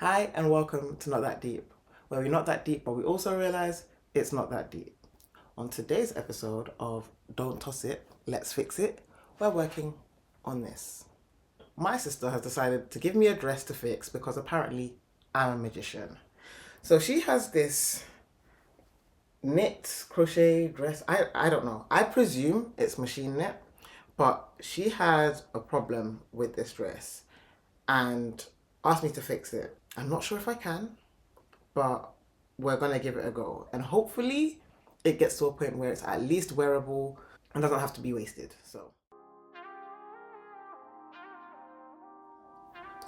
Hi and welcome to Not That Deep, where we're not that deep, but we also realize it's not that deep. On today's episode of Don't Toss It, Let's Fix It, we're working on this. My sister has decided to give me a dress to fix because apparently I'm a magician. So she has this knit crochet dress. I don't know. I presume it's machine knit, but she had a problem with this dress and asked me to fix it. I'm not sure if I can, but we're gonna give it a go. And hopefully it gets to a point where it's at least wearable and doesn't have to be wasted. So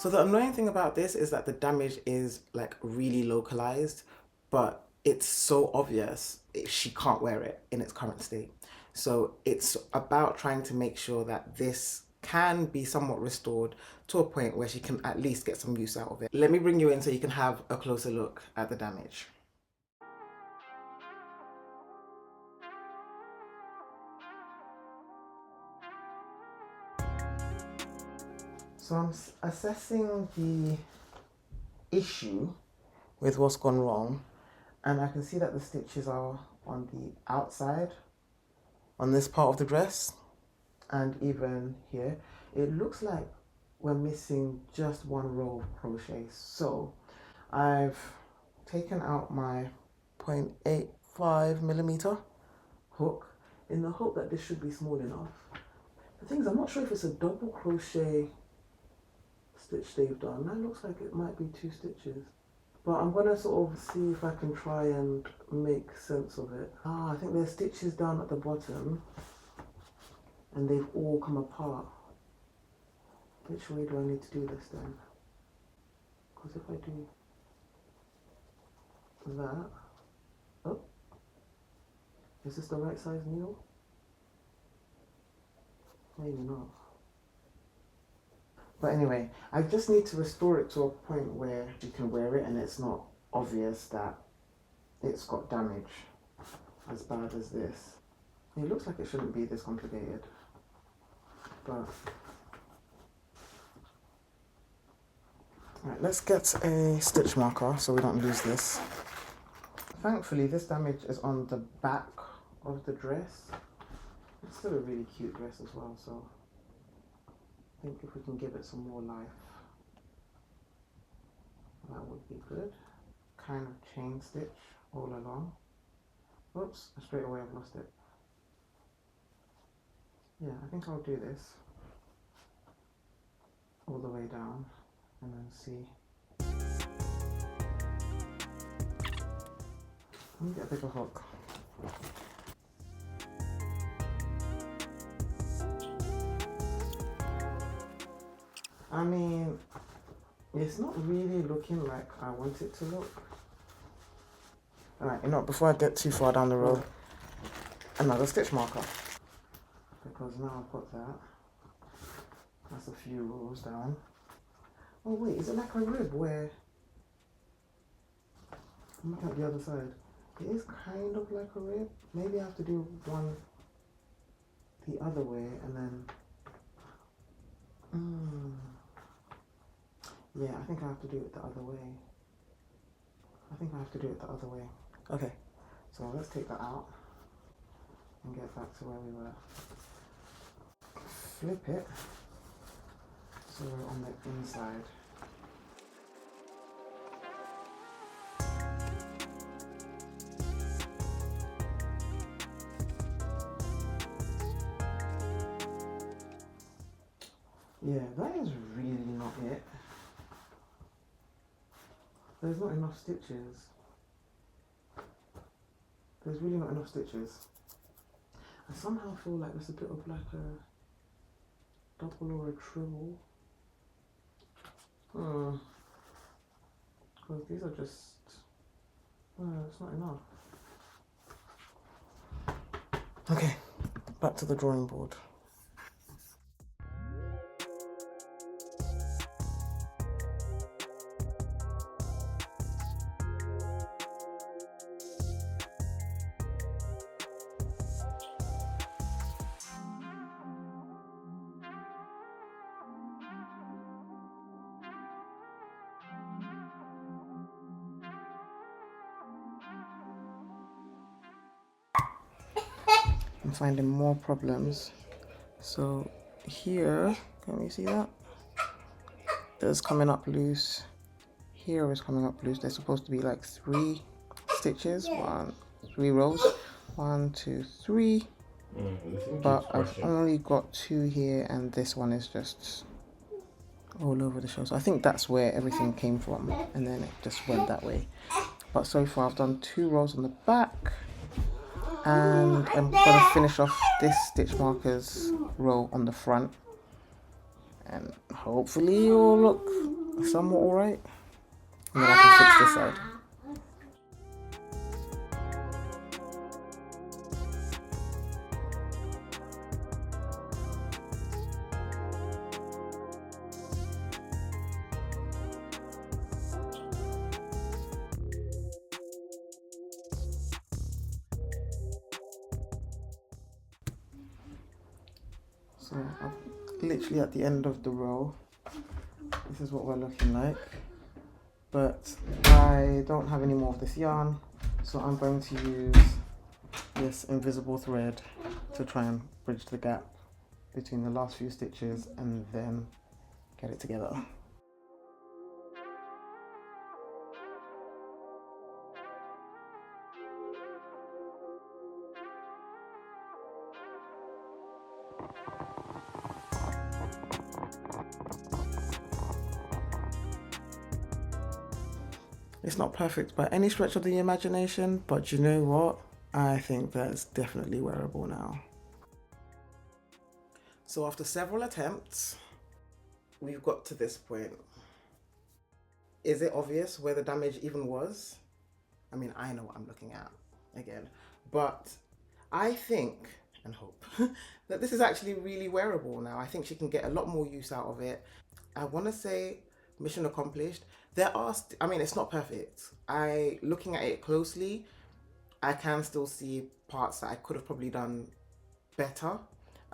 the annoying thing about this is that the damage is like really localized, but it's so obvious she can't wear it in its current state. So it's about trying to make sure that this can be somewhat restored to a point where she can at least get some use out of it. Let me bring you in so you can have a closer look at the damage. So I'm assessing the issue with what's gone wrong, and I can see that the stitches are on the outside on this part of the dress and even here. It looks like we're missing just one row of crochet, so I've taken out my 0.85 millimeter hook in the hope that this should be small enough. The thing is, I'm not sure if it's a double crochet stitch they've done. That looks like it might be 2 stitches. But I'm gonna sort of see if I can try and make sense of it. I think there's stitches down at the bottom and they've all come apart. Which way do I need to do this then? Because if I do that, oh, is this the right size needle? Maybe not. But anyway, I just need to restore it to a point where you can wear it and it's not obvious that it's got damage as bad as this. It looks like it shouldn't be this complicated, but right, let's get a stitch marker so we don't lose this. Thankfully, this damage is on the back of the dress. It's still a really cute dress as well, so I think if we can give it some more life, that would be good. Kind of chain stitch all along. Oops, straight away I've lost it. Yeah, I think I'll do this all the way down and then see. Let me get a bigger hook. I mean, it's not really looking like I want it to look. Alright, before I get too far down the road, another stitch marker. Because now I've got that. That's a few rows down. Oh wait, is it like a rib where... I'm looking at the other side. It is kind of like a rib. Maybe I have to do one the other way and then... Yeah, I think I have to do it the other way. Okay, so let's take that out and get back to where we were. Flip it so we're on the inside. Yeah, that is really not it. There's not enough stitches. There's really not enough stitches. I somehow feel like there's a bit of like a double or a triple. Because these are just... it's not enough. Okay, back to the drawing board. I'm finding more problems. So here, can we see that? It's coming up loose. Here is coming up loose. There's supposed to be like 3 stitches, 3 rows, 1, 2, 3. But I've only got 2 here, and this one is just all over the show. So I think that's where everything came from, and then it just went that way. But so far I've done 2 rows on the back, and I'm gonna finish off this stitch markers row on the front, and hopefully it will look somewhat alright, and then I can fix this side. So I'm literally at the end of the row. This is what we're looking like. But I don't have any more of this yarn, so I'm going to use this invisible thread to try and bridge the gap between the last few stitches and then get it together. It's not perfect by any stretch of the imagination, but you know what? I think that's definitely wearable now. So after several attempts, we've got to this point. Is it obvious where the damage even was? I mean, I know what I'm looking at again, but I think and hope that this is actually really wearable now. I think she can get a lot more use out of it. I want to say mission accomplished. There are, I mean, it's not perfect. Looking at it closely, I can still see parts that I could have probably done better,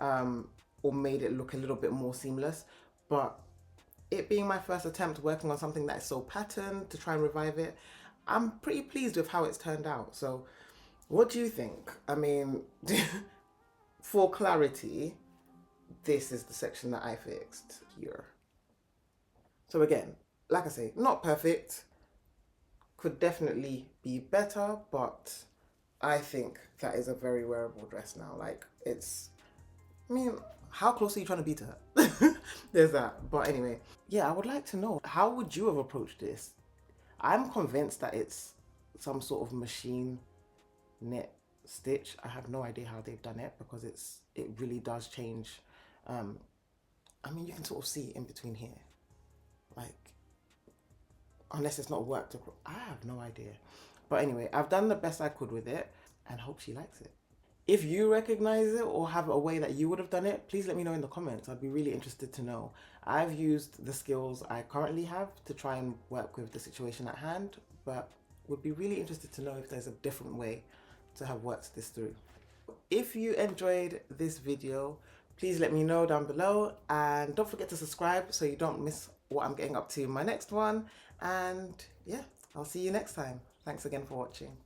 or made it look a little bit more seamless. But it being my first attempt working on something that is so patterned to try and revive it, I'm pretty pleased with how it's turned out. So what do you think? I mean, for clarity, this is the section that I fixed here. So again, like I say, not perfect, could definitely be better, but I think that is a very wearable dress now. Like, it's, I mean, how close are you trying to be to her? There's that. But anyway, yeah, I would like to know, how would you have approached this? I'm convinced that it's some sort of machine knit stitch. I have no idea how they've done it, because it really does change. I mean, you can sort of see in between here, like, unless it's not worked across, I have no idea. But anyway, I've done the best I could with it and hope she likes it. If you recognize it or have a way that you would have done it, please let me know in the comments. I'd be really interested to know. I've used the skills I currently have to try and work with the situation at hand, but would be really interested to know if there's a different way to have worked this through. If you enjoyed this video, please let me know down below, and don't forget to subscribe so you don't miss what I'm getting up to in my next one. And yeah, I'll see you next time. Thanks again for watching.